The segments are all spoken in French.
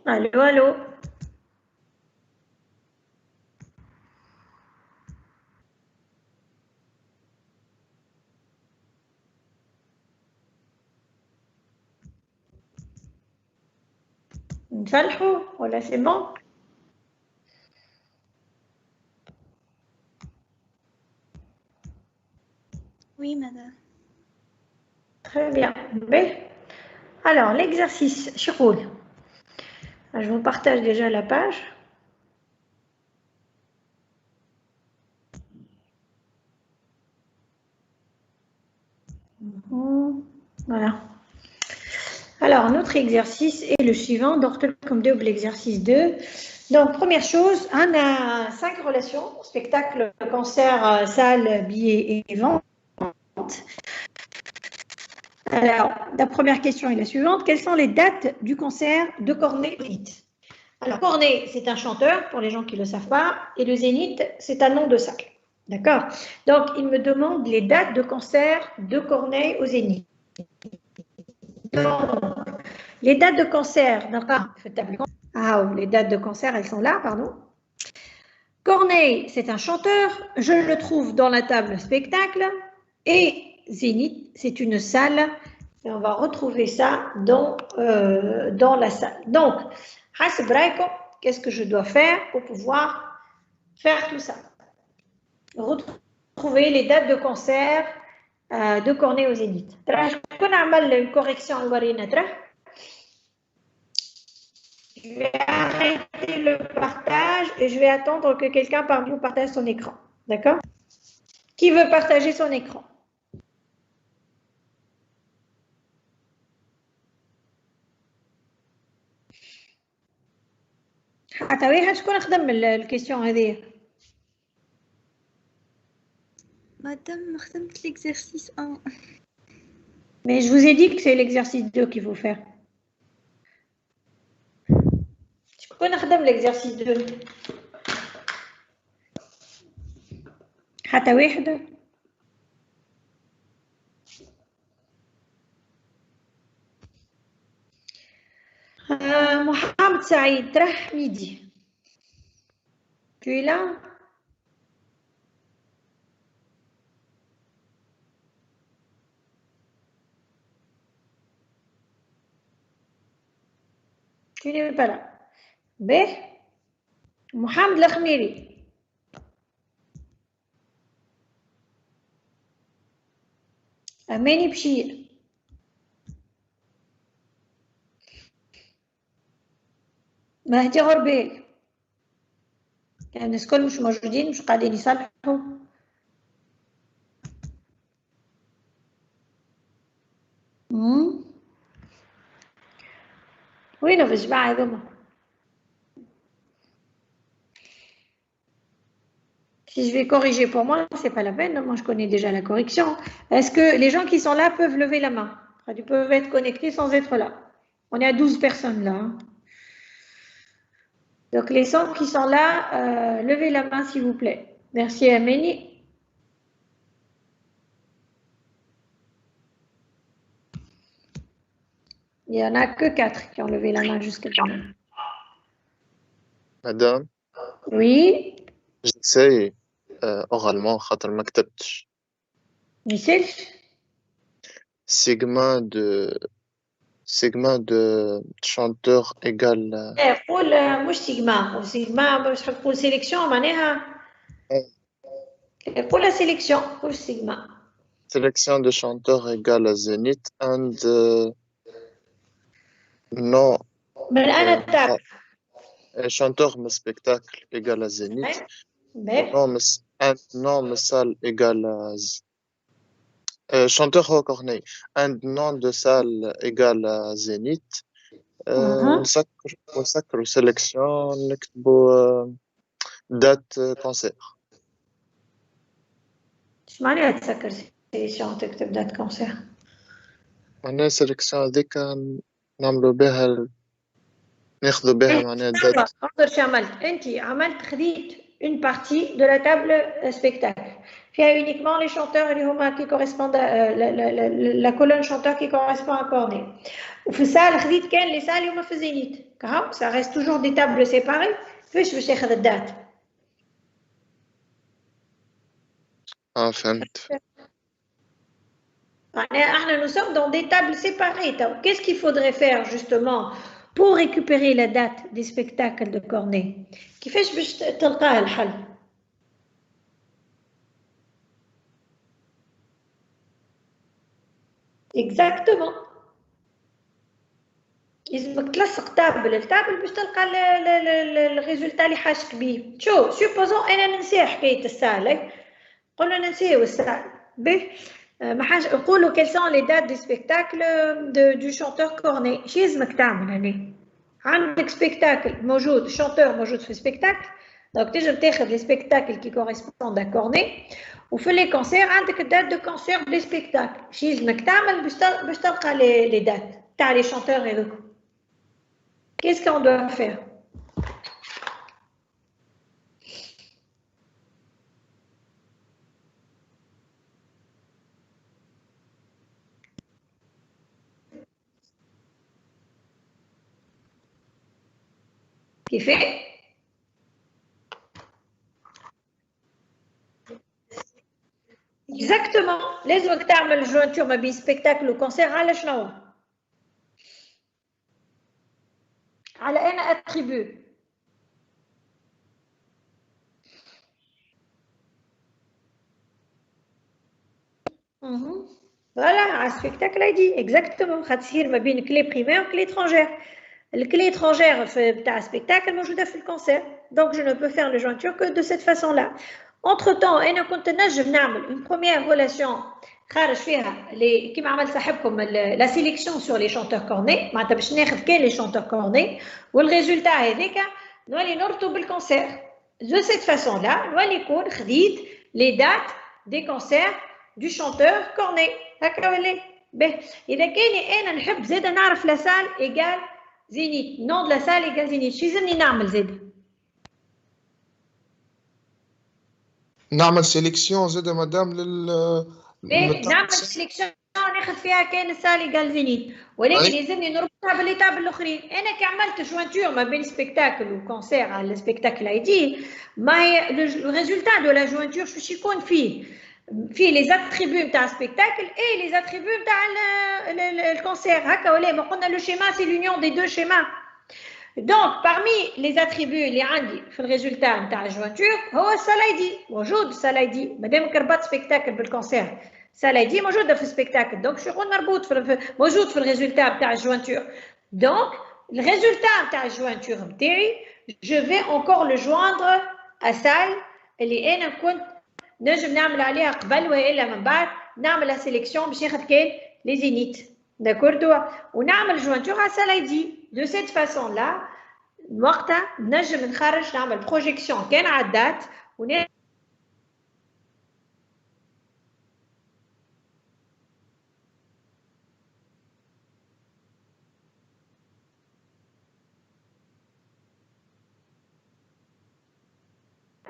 Allô, allô. نصلحوا ولا c'est bon? Oui, madame. Très bien. Alors, l'exercice, Chiroul. Je vous partage déjà la page. Voilà. Alors, notre exercice est le suivant. Donc, comme double exercice 2. Donc, première chose, on a 5 relations. Spectacle, concert, salle, billets et vente. Alors, la première question est la suivante. Quelles sont les dates du concert de Corneille au Zénith? Alors, Corneille, c'est un chanteur, pour les gens qui ne le savent pas, et le Zénith, c'est un nom de salle. D'accord? Donc, il me demande les dates de concert de Corneille au Zénith. Donc, les dates de concert, les dates de concert, elles sont là, pardon. Corneille, c'est un chanteur, je le trouve dans la table spectacle, et Zénith, c'est une salle, et on va retrouver ça dans la salle. Donc, qu'est-ce que je dois faire pour pouvoir faire tout ça? Retrouver les dates de concert de Corneille au Zénith. Je vais une correction. Je vais arrêter le partage et je vais attendre que quelqu'un parmi vous partage son écran. D'accord? Qui veut partager son écran? Madame, l'exercice 1. Mais je vous ai dit que c'est l'exercice 2 qu'il faut faire. Je peux faire l'exercice 2. حتى واحد. محمد سعيد ترح ميدي. Tu es là? Tu n'es pas là. به محمد الخميري. أماني بشير. مهدي غربيل. يعني الناس كل مش موجودين، مش قاعدين يصلحوا. وينو في الجماعة هذوما؟ Si je vais corriger pour moi, c'est pas la peine. Moi, je connais déjà la correction. Est-ce que les gens qui sont là peuvent lever la main? Ils peuvent être connectés sans être là. On est à 12 personnes là. Hein. Donc, les 100 qui sont là, levez la main, s'il vous plaît. Merci, Amélie. Il n'y en a que 4 qui ont levé la main jusqu'à maintenant. Madame. Oui. J'essaye oralement, خاطر ما كتبتش. Michel. Segment de chanteur égale. قول مش سيجما باش تقول سيليكسيون معناها. قول سيليكسيون مش سيجما. Sélection de chanteurs égale à Zénith and non. من أنا التاب. Chanteur mais spectacle égale à Zénith. Non mais salle égale à chanteur au Corneille. Un nom de salle égale à Zénith. نسكروا sélection نكتبوا date concert. ايش معناها تسكر سيليكسيون تكتب دات كونسير؟ معناها sélection هذيك نعملوا بها ناخذوا بها معناها date. انظر شو عملت انت خذيت une partie de la table spectacle. فيها uniquement les chanteurs اللي هما qui correspondent la colonne chanteur qui correspond à Corneille. وفي السال خذيت كان les salles هما في زينيت. Ça reste toujours des tables séparées. فاش باش تاخذ الدات؟ فهمت. Nous sommes dans des tables séparées. Qu'est-ce qu'il faudrait faire justement pour récupérer la date des spectacles de Corneille? كيفاش باش تلقاه الحل؟ Exactement. لازمك تلصق تابل التابل باش تلقى الريزولتا اللي حاشك بيه. شو سوبوزون انا ننسى حكايه الساعه، قولوا ننسيو الساعه به ما حاجه نقولوا quelles sont les dates du spectacle du chanteur Corneille. شي لازمك تعمل هنا؟ عندك سبيكتاكل موجود، شانتور موجود في سبيكتاكل، دونك تنجم تاخذ لي سبيكتاكل كي كوريسبوند ا كورني، وفي لي كونسير عندك الدات دو كونسير بلي سبيكتاكل. شي لازمك تعمل باش تلقى لي دات تاع لي شانتور هذوك. Qu'est-ce qu'on doit faire? Qui fait? Exactement. لازمك تعمل jointure ما بين سبيكتاكل وكونسير على شنو؟ على أنا اتريبيو. فوالا على سبيكتاكل ايدي اكزاكتومون خاتصير ما بين كلي بريمير وكلي étrangère. الكلي étrangère تاع سبيكتاكل موجوده في الكونسير، دونك جو نو بو فير لو جوينتور كو دو سيت فاسون لا. انتر طون انا كنت نجم نعمل اون بروميير ريلاسيون خارج فيها كيما عمل صاحبكم لا سيليكسيون سور لي شونتور كورني، معناتها باش ناخذ كان لي شونتور كورني والريزولتا هذاك نولي نربطو بالكونسير دو سيت فاسون لا، نولي يكون خديت لي دات دي كونسير دو شونتور كورني. هكا ولا باهي؟ اذا كاني انا نحب زاده نعرف لا سال ايجال زينيت، نون لا سال ايجال زينيت، شو لازمني نعمل زاده؟ نعمل سيليكسيون زاد مدام نعمل سيليكسيون ناخذ فيها كان السال ايجال زينيت، ولكن لازمني نربطها باللي تابل الاخرين. انا كي عملت جوانتور ما بين سبيكتاكل وكونسير على السبيكتاكل اي دي، ما هي لو ريزولتا دو لا جوانتور شو يكون فيه لي زاتريبيو نتاع سبيكتاكل اي لي زاتريبيو نتاع الكونسير. هكا ولا ما قلنا لو شيما سي لونيون دي دو شيما. دونك parmi les attributs اللي عندي في الريزولتا نتاع الجوانتور هو السالايدي، موجود السالايدي مادام كربط سبيكتاكل بالكونسير، سالايدي موجوده في السبيكتاكل، دونك شغل مربوط موجود في الريزولتا نتاع الجوانتور. دونك الريزولتا نتاع الجوانتور نتاعي جو في انكور لو جواندر ا سال اللي انا كنت نجم نعمل عليها قبل والا من بعد نعمل لا سيليكسيون باش ياخذ كان لي زينيت داكوردو، ونعمل جوانتور على سالايدي دو سيت فاسون لا. وقتها نجم نخرج نعمل بروجيكسيون كان على الدات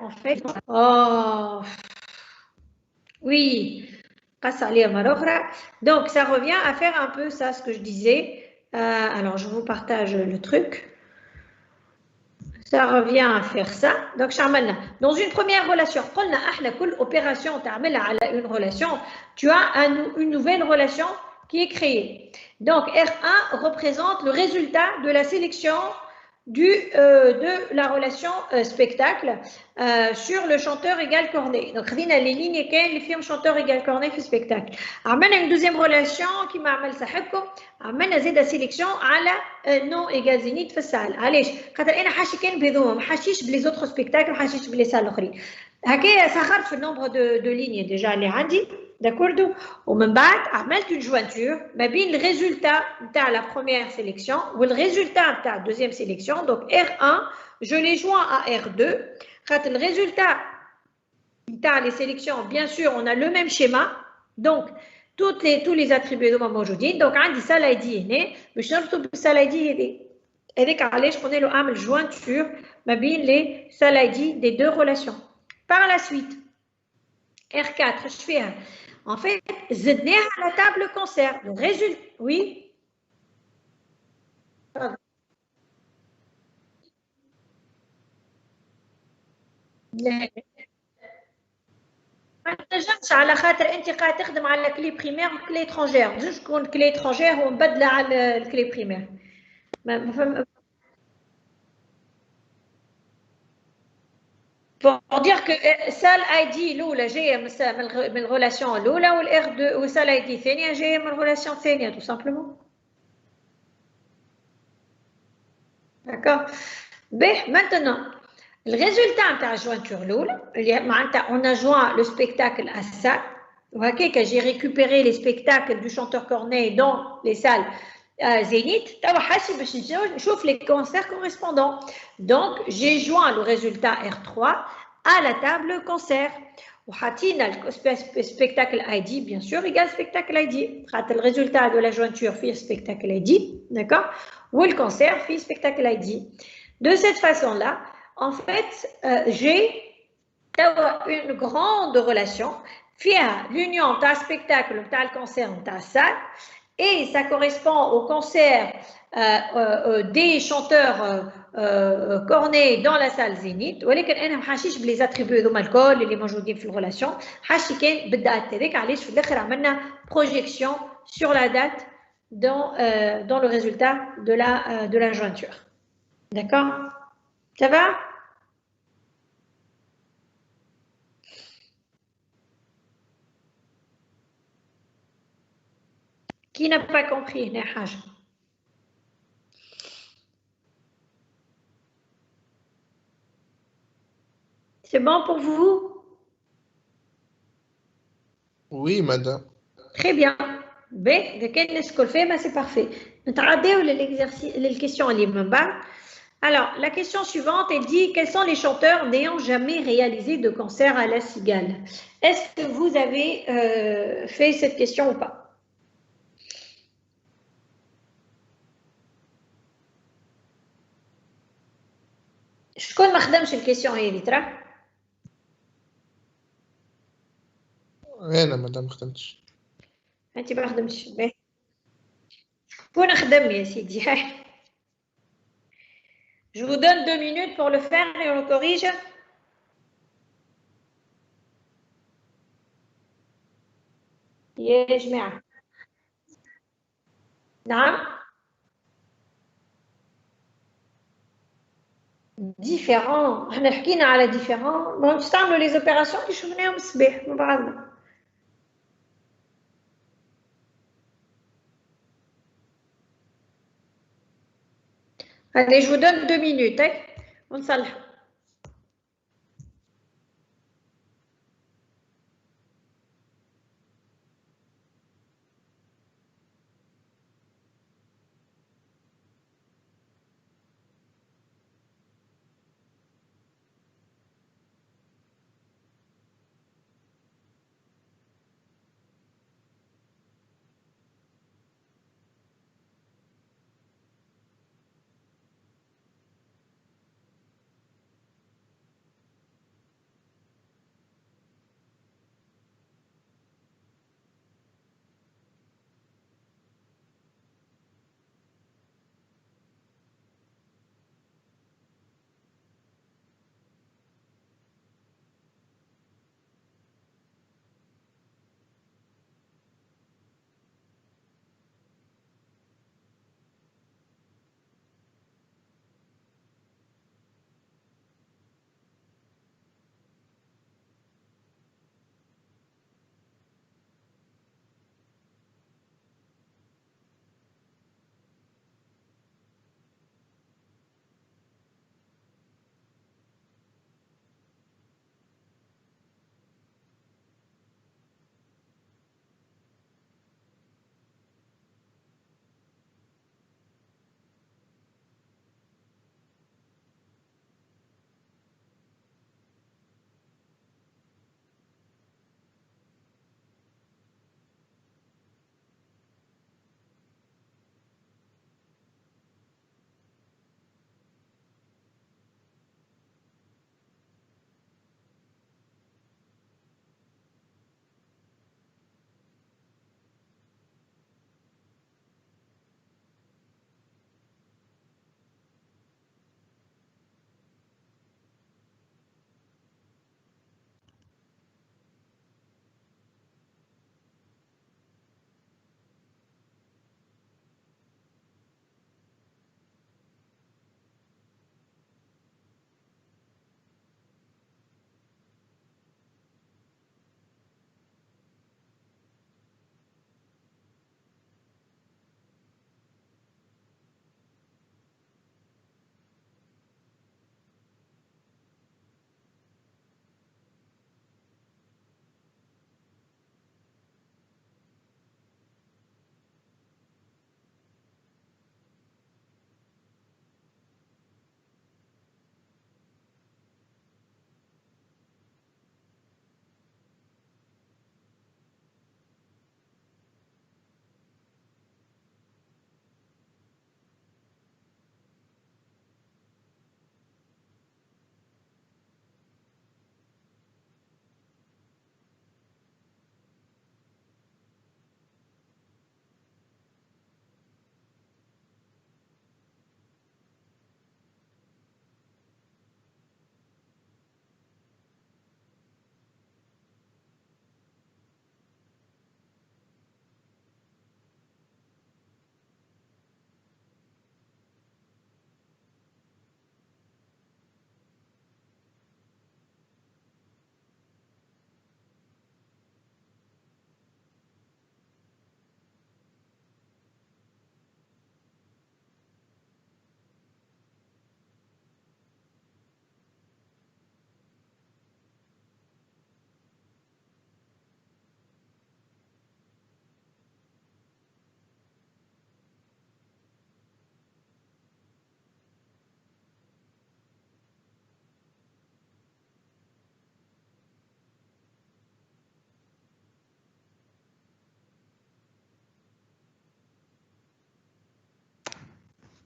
en fait oui passe à lire Marochra. Donc ça revient à faire un peu ça, ce que je disais. Alors je vous partage le truc. Ça revient à faire ça. Donc dans une première relation, قلنا احنا كل opération تعملها على une relation, tu as une nouvelle relation qui est créée. Donc R1 représente le résultat de la sélection de la relation spectacle sur le chanteur égal cornet. Donc خدينا les lignes اللي فيهم chanteur égal cornet في spectacle. عملنا une deuxième relation كيما عمل صاحبكم، عملنا زاده سيليكسيون على نو ايجال زينيت في السال. علاش؟ خاطر انا حاشي كان بهذوما، ما حاشيش بلي زوتر سبيكتاكل، ما حاشيش بلي سال الاخرين. هكايا سخرت في النومبر دو ليني ديجا اللي عندي داكوردو، ومن بعد عملت اون جوانتور ما بين الريزولتا نتاع لا بروميير سيليكسيون والريزولتا نتاع الدوزيام سيليكسيون. دونك R1 je les joins à R2 خاطر الريزولتا نتاع لي سيليكسيون bien sûr on a le même schéma. donc tous les attributs هما موجودين. دونك عندي سال اي دي هنا باش نربطو بالسال اي دي هذيك علاش قلنا له اعمل جوانتور ما بين لي سال اي دي دي دو ريلاسيون. par la suite R4 je fais en fait زدناها على table concert. le résultat oui لا ما تنجمش على خاطر انت قاعد تخدم على كلي بريمير وكلي اترونجير، ما تنجمش تكون كلي اترونجير ومبدله على الكلي بريمير. ما فهم. pour dire que سال اي دي الاولى جايه من الريلاسيون الاولى والار 2 وسال اي دي الثانيه جايه من الريلاسيون الثانيه tout simplement. D'accord. Ben, maintenant, le résultat de la jointure lourde, on a joint le spectacle à ça. Que j'ai récupéré les spectacles du chanteur Corneille dans les salles Zénith. Je chauffe les concerts correspondants. Donc, j'ai joint le résultat R3 à la table concert. Le spectacle ID, bien sûr, égale spectacle ID. Le résultat de la jointure fait spectacle ID, d'accord? Ou le concert fait spectacle ID. De cette façon-là, en fait, j'ai une grande relation via l'union de spectacle, de concert, de salle, et ça correspond au concert des chanteurs cornets dans la salle Zénith. ولكن انا ما حاشيش بلي زاتريبيو هذوما الكل اللي موجودين في الريلاسيون، حاشي كان بالدات هذيك. علاش في الاخر عملنا بروجيكسيون sur la date dans le résultat de la jointure. D'accord? Ça va? Qui n'a pas compris? C'est bon pour vous? Oui, madame. Très bien. Ben, de quel est-ce qu'on fait? Ben, c'est parfait. نتعداو l'exercice, les questions اللي من بعد. Alors, la question suivante, elle dit quels sont les chanteurs n'ayant jamais réalisé de concert à la Cigale? Est-ce que vous avez fait cette question ou pas? شكون ما خدمش الكيسيون هذه ترى؟ أنا مادام ما خدمتش. انت ما خدمتش. شكون خدم يا سيدي؟ Je vous donne 2 minutes pour le faire et on le corrige. يا جماعة. نعم. différent. احنا حكينا على différent. bon تستعملوا les opérations اللي شفناهم الصباح مع بعضنا. Allez, je vous donne 2 minutes. ونصلحوا.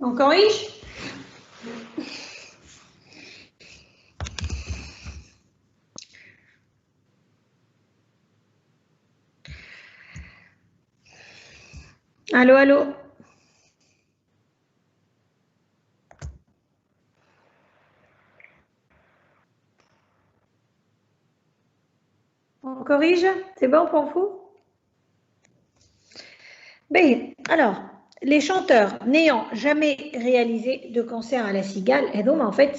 On corrige? Allô, allô? On corrige? C'est bon pour vous? Bien, alors, les chanteurs n'ayant jamais réalisé de concert à la cigale, et donc en fait,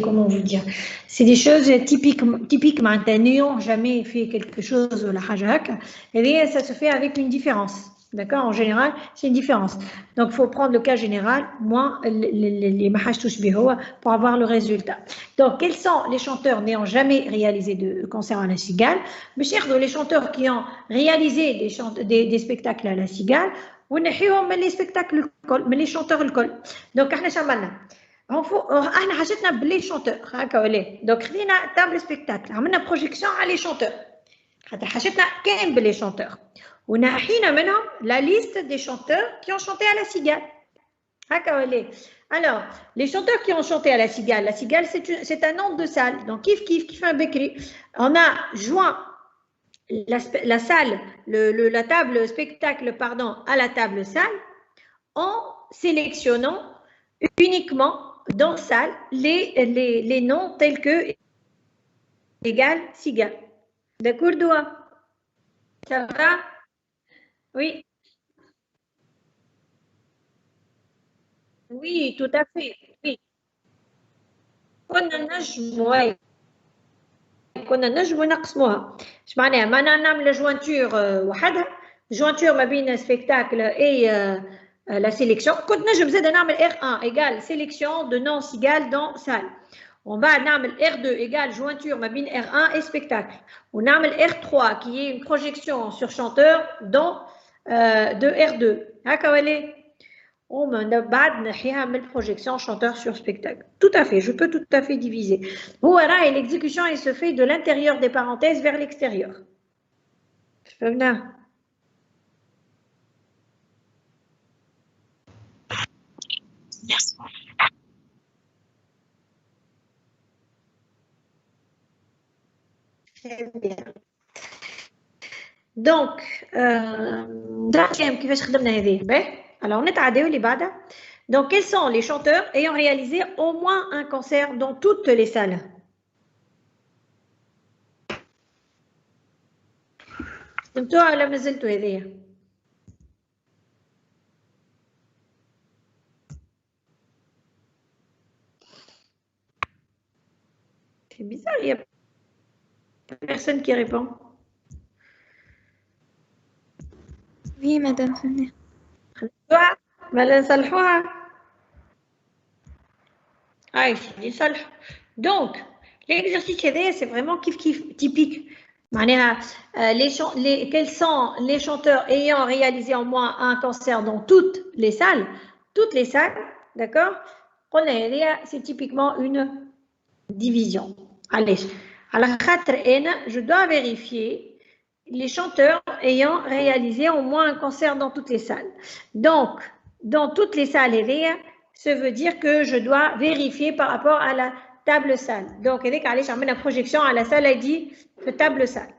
comment vous dire, c'est des choses typiques, n'ayant jamais fait quelque chose la hajak, et bien ça se fait avec une différence. D'accord? En général, c'est une différence. Donc, il faut prendre le cas général, moins les mahaj touchbihoua pour avoir le résultat. Donc, quels sont les chanteurs n'ayant jamais réalisé de concert à la cigale? Mes chers, les chanteurs qui ont réalisé des spectacles à la cigale, ونحيهم من les spectacles الكل من les chanteurs الكل. Donc احنا شملنا احنا حاجتنا باللي شانتور هكا ولا دونك خلينا تابل سبيكتاكل عملنا بروجيكسيون على لي شانتور خاطر حاجتنا كاين باللي شانتور ونحينا منهم لا ليست دي شانتور qui ont chanté à la cigale هكا ولا. Alors, les chanteurs qui ont chanté à la cigale c'est un nom de salle. Donc, kif un bécri. On a joint la salle, la table spectacle, pardon, à la table salle, en sélectionnant uniquement dans salle les noms tels que égal, cigale. D'accord, Doua? Ça va? Oui. Oui, tout à fait. Oui. كنا نجموا نقسموها. اش معناها؟ ما نعمل جوانتور وحدها، جوانتور ما بين سبيكتاكل اي لا سيليكسيون. كنت نجم زاد نعمل R1 ايجال سيليكسيون دو نون سيجال دون سال، ومن بعد نعمل R2 ايجال جوانتور ما بين R1 et spectacle، ونعمل R3 qui est une projection sur chanteur dans de R2 هكا ولا. ومن بعد نحيها من projection chanteur sur spectacle. Tout à fait, je peux tout à fait diviser. Voilà, et l'exécution elle se fait de l'intérieur des parenthèses vers l'extérieur. فهمنا؟ Très bien. Donc, كيفاش خدمنا هذه؟ Alors, نتعداو اللي بعدها. Donc, quels sont les chanteurs ayant réalisé au moins un concert dans toutes les salles? فهمتوها ولا مازلتوا هذه؟ C'est bizarre, il n'y a personne qui répond. Oui, madame, venez. ما نصلحوها. يصلح. Donc, l'exercice هذايا c'est vraiment كيف typique. معناها quels sont les chanteurs ayant réalisé en moins un concert dans toutes les salles, d'accord? قلنا هذايا c'est typiquement une division. Allez, على خاطر أنا je dois vérifier les chanteurs ayant réalisé au moins un concert dans toutes les salles. Donc, dans toutes les salles, ça veut dire que je dois vérifier par rapport à la table salle. Donc, allez, je mets la projection à la salle, elle dit table salle.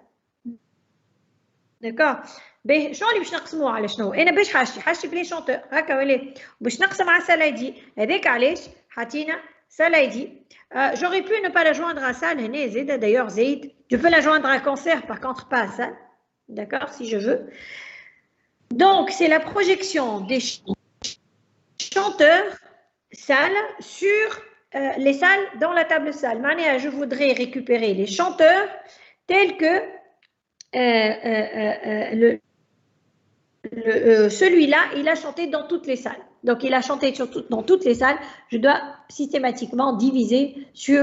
D'accord? شو اللي باش نقسموه على شنو؟ انا باش حاجتي بلي شونتور هكا ولا باش نقسم على سال اي دي هذاك علاش حطينا سال اي دي. J'aurais pu ne pas la joindre à salle, d'ailleurs Zaid, je peux la joindre à concert par contre pas à salle, d'accord, si je veux. Donc c'est la projection des chanteurs salles sur les salles dans la table salle. Mania, je voudrais récupérer les chanteurs tels que celui-là, il a chanté dans toutes les salles. Donc, il a chanté dans toutes les salles. Je dois systématiquement diviser sur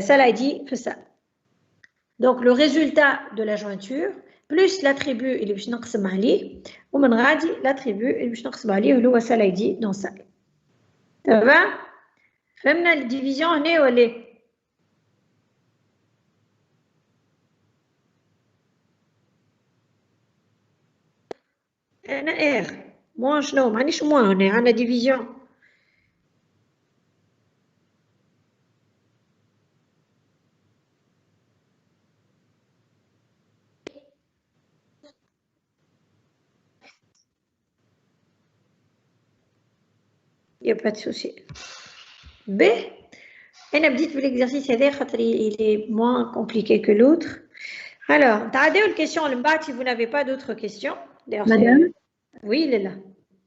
salle ID, salle. Donc, le résultat de la jointure, plus l'attribut, il est نقسم عليه, ومن غادي l'attribut, il est نقسم عليه, هو salle ID dans salle. Ça va? فهمنا الديفيزيون هنا ولا؟ أنا Moins شنو معنيش moins on est à la division. Il n'y a pas de souci. B. أنا بديت بالexercice هذا خاطر il est moins compliqué que l'autre. Alors, تعادوا الكيسيون اللي من بعد si vous n'avez pas d'autres questions. مدام Oui, Léla.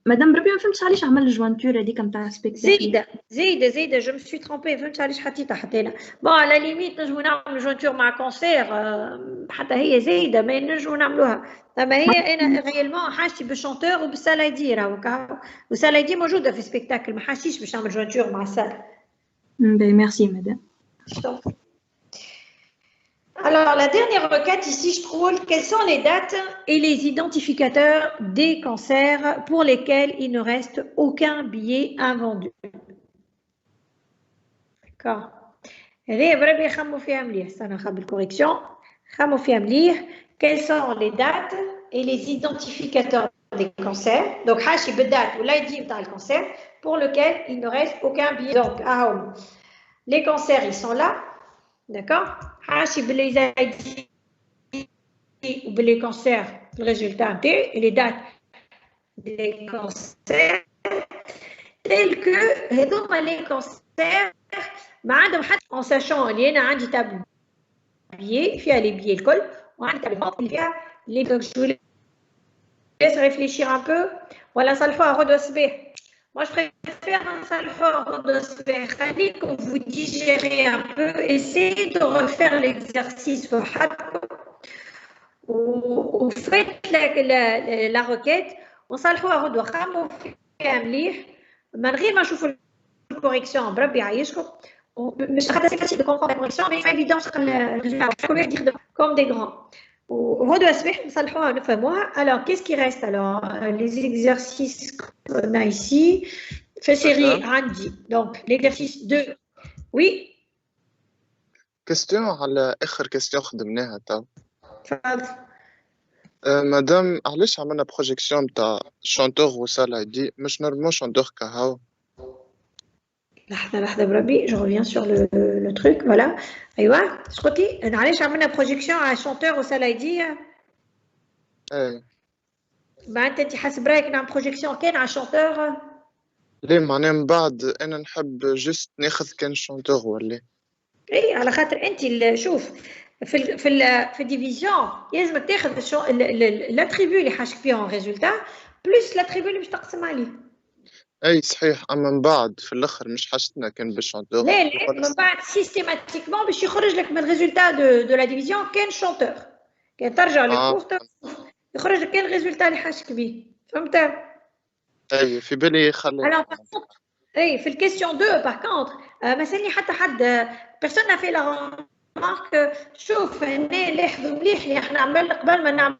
مدام بربي ما فهمتش علاش عمل الجوانتور هذيك نتاع سبيكتاكل. زيد je me suis trompée فهمت علاش حطيتها حطينا. Bon à la limite نجمو نعملوا جوانتور مع كونسير حتى هي زايده ما نجمو نعملوها. اما هي انا ريالمون حاجتي بالشونتور وبالسالايدي راهو والسالايدي موجوده في سبيكتاكل ما حاسيش باش نعمل جوانتور مع السال. Merci madame. Alors, la dernière requête ici, je trouve, quelles sont les dates et les identificateurs des cancers pour lesquels il ne reste aucun billet invendu. D'accord. Quelles sont les dates et les identificateurs des cancers? Donc, date ou l'ID le cancer pour lequel il ne reste aucun billet. Donc, les cancers, ils sont là. D'accord. Les ID ou les cancers, le résultat et les dates des cancers tels que les cancers en sachant qu'il y a un tablier, il y a les billets le col, il y a les donc je vous laisse réfléchir un peu. Voilà, ça le fait à redosser. Moi, je préfère un salfort quand vous digérez un peu, essayez de refaire l'exercice. Vous faites la requête, on salfort malgré ma correction, c'est facile de comprendre la correction, mais c'est évident comme des grands. Alors, qu'est-ce qui reste alors? Les exercices qu'on a ici, fait série Andy. Donc, l'exercice 2. Oui. Question على آخر question خدمناها تو. مدام علاش عملنا بروجيكسيون نتاع شونتور وسالا دي مش نورمالمون شونتور كهو؟ لحظة بربي, je reviens sur le truc, voilà. أيوة, شقولتي علاش عملنا بروجيكسيون على شونتور وسالا دي؟ ايه انت حسب رايك نعمل بروجيكسيون كان على الشونتور؟ ليه معناها من بعد انا نحب جست ناخذ كان شونتور ولا اي على خاطر انت شوف في الديفيزيون لازمك تاخذ لاتريبيو اللي حاشك فيهم ريزولتا بلس لاتريبيو اللي باش تقسم عليه. اي صحيح اما من بعد في الاخر مش حاجتنا كان بالشونتور. لا من بعد سيستيماتيكمون باش يخرج لك من الريزولتا دو لا ديفيزيون كان شونتور كان ترجع للكورت يخرج لك كان الريزولتا اللي حاشك بيه فهمت؟ اي في بالي خلي اي في الكيستيون 2 باغ كونتر ما سالني حتى حد بيرسون نا في لا مارك شوف هنا لاحظوا مليح اللي احنا عملنا قبل ما نعملوا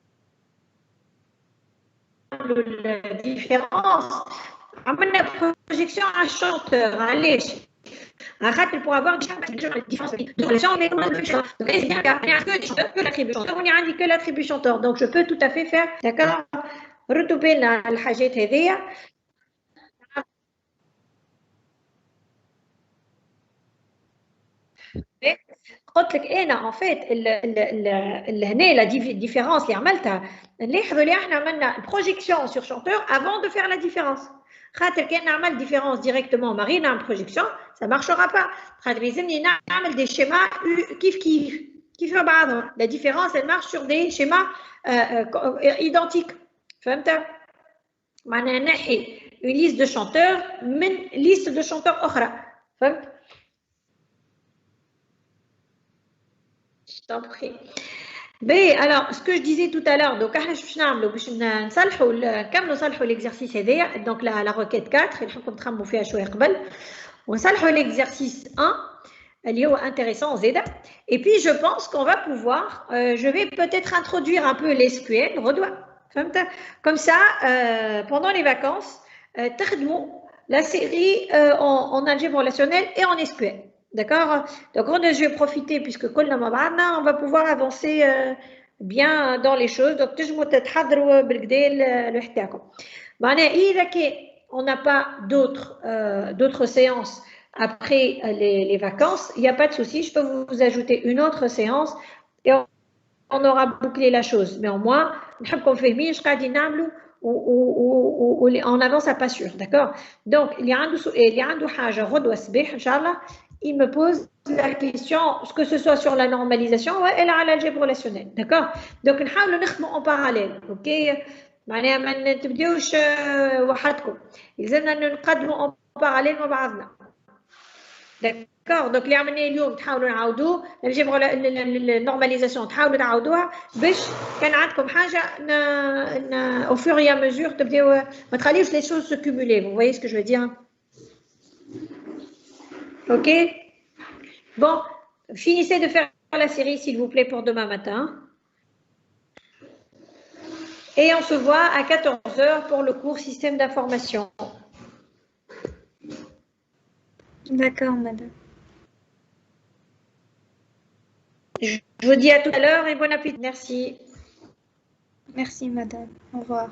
الديفيرونس عملنا بروجيكسيون على الشونتور علاش؟ على خاطر pour avoir une différence de relation mais comme il y a que l'attribution on y a que l'attribution chanteur donc je peux tout à fait faire d'accord رتبوا لنا الحاجات هذيا قلت لك انا en fait هنا la différence اللي عملتها نلاحظوا اللي احنا عملنا projection sur chanteur avant de faire la différence خاطر كان نعمل différence directement ما غير نعمل projection ça marchera pas خاطر لازمني نعمل des schémas كيف بعضهم la différence elle marche sur des schémas identiques فهمت معناها نحي une liste de chanteurs من liste de chanteurs أخرى فهمت t'en prie. Mais alors, ce que je disais tout à l'heure, donc, نصلحوا l'exercice هذايا donc la requête 4 اللي حكم تخمموا فيها شوية قبل ونصلحوا l'exercice 1 اللي هو intéressant زيادة et puis je pense qu'on va pouvoir je vais peut-être introduire un peu l'SQL فهمت comme ça pendant les vacances تخدموا la série en algèbre relationnelle et en SQL. D'accord. Donc, je vais profiter puisque on va pouvoir avancer bien dans les choses. Donc, je vais te On n'a pas d'autres séances après les vacances, il n'y a pas de souci, je peux vous ajouter une autre séance et on aura bouclé la chose. Mais au moins, on avance à pas sûr, d'accord? Donc, il me pose la question, que ce soit sur la normalisation ou l'algèbre relationnelle, d'accord? Donc, en parallèle, ok? معناها ما تبداوش وحدكم يلزمنا نقدموا en parallèle مع بعضنا داكور دونك اللي عملناه اليوم تحاولوا نعاودوه الجبر النورماليزاسيون تحاولوا تعاودوها باش كان عندكم حاجه au fur et à mesure تبداو ما تخليوش les choses se cumuler vous voyez ce que je veux dire ok bon finissez de faire la série s'il vous plaît pour demain matin. Et on se voit à 14h pour le cours système d'information. D'accord, madame. Je vous dis à tout à l'heure et bon appétit. Merci. Merci, madame. Au revoir.